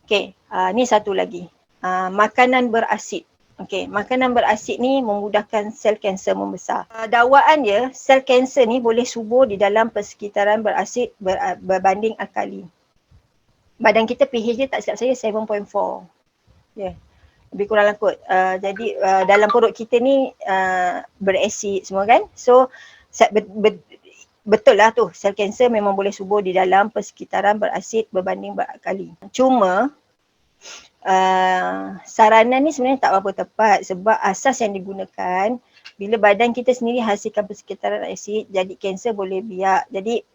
Okey, ni satu lagi. Makanan berasid. Okey, makanan berasid ni memudahkan sel kanser membesar. Dakwaan dia, sel kanser ni boleh subur di dalam persekitaran berasid berbanding alkali. Badan kita pH dia tak silap saya 7.4. Ya. Lebih kurang lah kot. Jadi dalam perut kita ni berasid semua kan. So betul lah tu, sel kanser memang boleh subur di dalam persekitaran berasid berbanding beralkali. Cuma saranan ni sebenarnya tak berapa tepat sebab asas yang digunakan bila badan kita sendiri hasilkan persekitaran asid, jadi kanser boleh biak. Jadi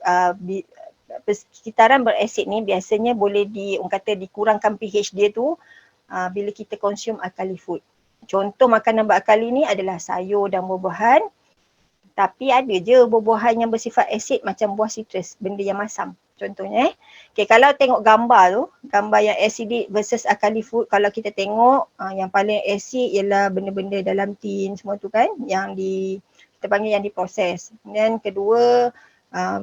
persekitaran berasid ni biasanya boleh orang kata dikurangkan pH dia tu bila kita konsum alkali food. Contoh makanan beralkali ni adalah sayur dan buah-buahan. Tapi ada je buah-buahan yang bersifat asid macam buah sitrus, benda yang masam. Contohnya Okay, kalau tengok gambar tu, gambar yang acidic versus alkali food, kalau kita tengok yang paling asid ialah benda-benda dalam tin semua tu kan, yang kita panggil yang diproses. Dan kedua,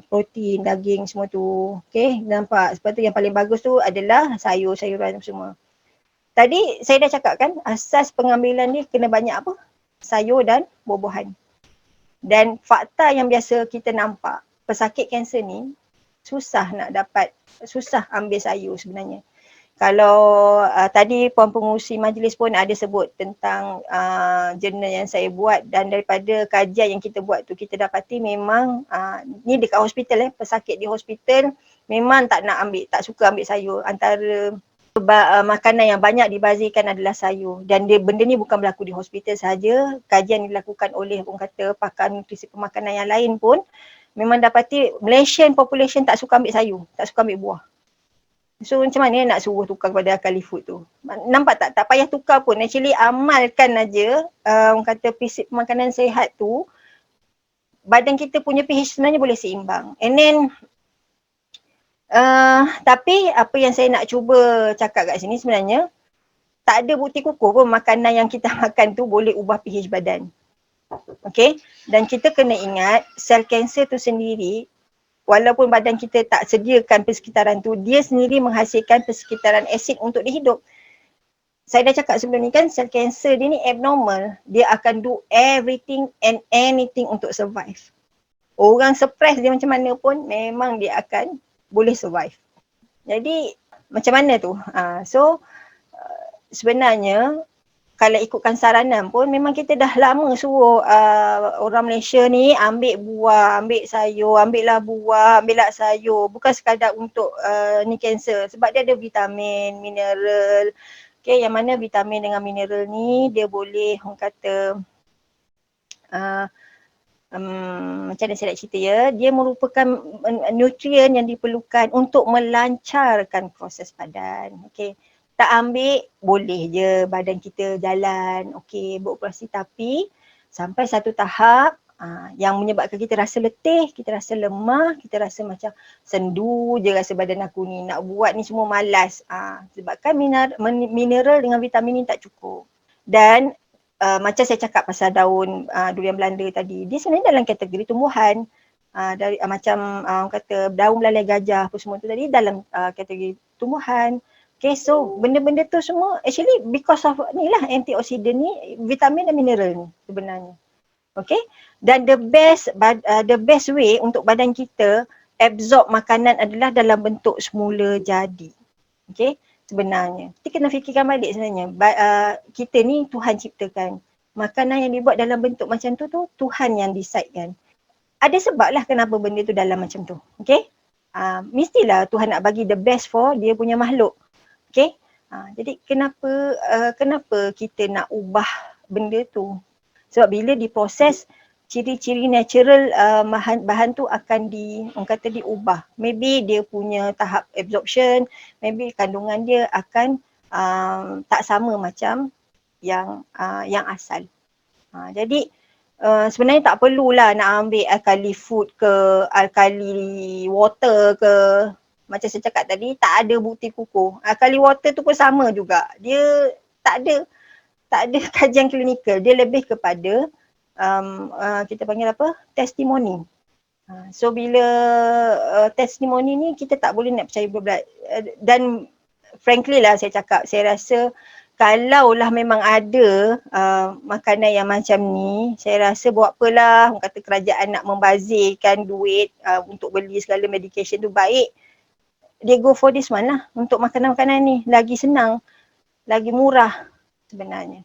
protein, daging semua tu. Okay, nampak? Sebab tu yang paling bagus tu adalah sayur-sayuran semua. Tadi saya dah cakap kan, asas pengambilan ni kena banyak apa? Sayur dan buah-buahan. Dan fakta yang biasa kita nampak, pesakit kanser ni susah ambil sayur sebenarnya. Kalau tadi Puan Pengurusi Majlis pun ada sebut tentang jurnal yang saya buat, dan daripada kajian yang kita buat tu kita dapati memang ni dekat hospital pesakit di hospital memang tak suka ambil sayur. Antara makanan yang banyak dibazirkan adalah sayur, dan benda ni bukan berlaku di hospital sahaja. Kajian dilakukan oleh orang kata pakar nutrisi pemakanan yang lain pun memang dapati Malaysian population tak suka ambil sayur, tak suka ambil buah. So macam mana nak suruh tukar kepada alkali food tu? Nampak tak? Tak payah tukar pun. Actually amalkan aja orang kata prinsip pemakanan sihat tu, badan kita punya pH sebenarnya boleh seimbang. And then tapi apa yang saya nak cuba cakap kat sini sebenarnya, tak ada bukti kukuh pun makanan yang kita makan tu boleh ubah pH badan. Okay, dan kita kena ingat sel kanser tu sendiri, walaupun badan kita tak sediakan persekitaran tu, dia sendiri menghasilkan persekitaran asid untuk dia hidup. Saya dah cakap sebelum ni kan, sel kanser dia ni abnormal. Dia akan do everything and anything untuk survive. Orang suppress dia macam mana pun, memang dia akan boleh survive. Jadi macam mana tu? Sebenarnya kalau ikutkan saranan pun memang kita dah lama suruh orang Malaysia ni ambil buah, ambil sayur, ambillah buah, ambillah sayur. Bukan sekadar untuk ni kanser, sebab dia ada vitamin, mineral. Okay, yang mana vitamin dengan mineral ni dia boleh orang kata macam mana saya nak cerita ya, dia merupakan nutrien yang diperlukan untuk melancarkan proses badan. Okay, tak ambil boleh je badan kita jalan, okay, beroperasi, tapi sampai satu tahap yang menyebabkan kita rasa letih, kita rasa lemah, kita rasa macam sendu je rasa badan aku ni, nak buat ni semua malas. Sebabkan mineral dengan vitamin ni tak cukup. Dan macam saya cakap pasal daun durian Belanda tadi, dia sebenarnya dalam kategori tumbuhan. Dari macam orang kata daun belalai gajah apa semua tu tadi dalam kategori tumbuhan. Okay, so benda-benda tu semua actually because of ni lah antioksidan ni, vitamin dan mineral ni sebenarnya. Okay, dan the best way untuk badan kita absorb makanan adalah dalam bentuk semula jadi. Okay, sebenarnya kita kena fikirkan balik sebenarnya, kita ni Tuhan ciptakan. Makanan yang dibuat dalam bentuk macam tu Tuhan yang decide-kan. Ada sebab lah kenapa benda tu dalam macam tu. Okay, mestilah Tuhan nak bagi the best for dia punya makhluk. Okay, jadi kenapa kita nak ubah benda tu? Sebab bila diproses, ciri-ciri natural bahan tu akan orang kata diubah. Maybe dia punya tahap absorption, maybe kandungan dia akan tak sama macam yang asal. Jadi sebenarnya tak perlulah nak ambil alkali food ke, alkali water ke. Macam saya cakap tadi, tak ada bukti kukuh. Alkali water tu pun sama juga. Dia tak ada kajian klinikal. Dia lebih kepada kita panggil apa? Testimoni. So bila testimoni ni kita tak boleh nak percaya bulat. Dan frankly lah saya cakap, saya rasa kalaulah memang ada makanan yang macam ni, saya rasa buat apalah orang kata kerajaan nak membazirkan duit untuk beli segala medication tu, baik dia go for this one lah untuk makanan-makanan ni. Lagi senang, lagi murah sebenarnya.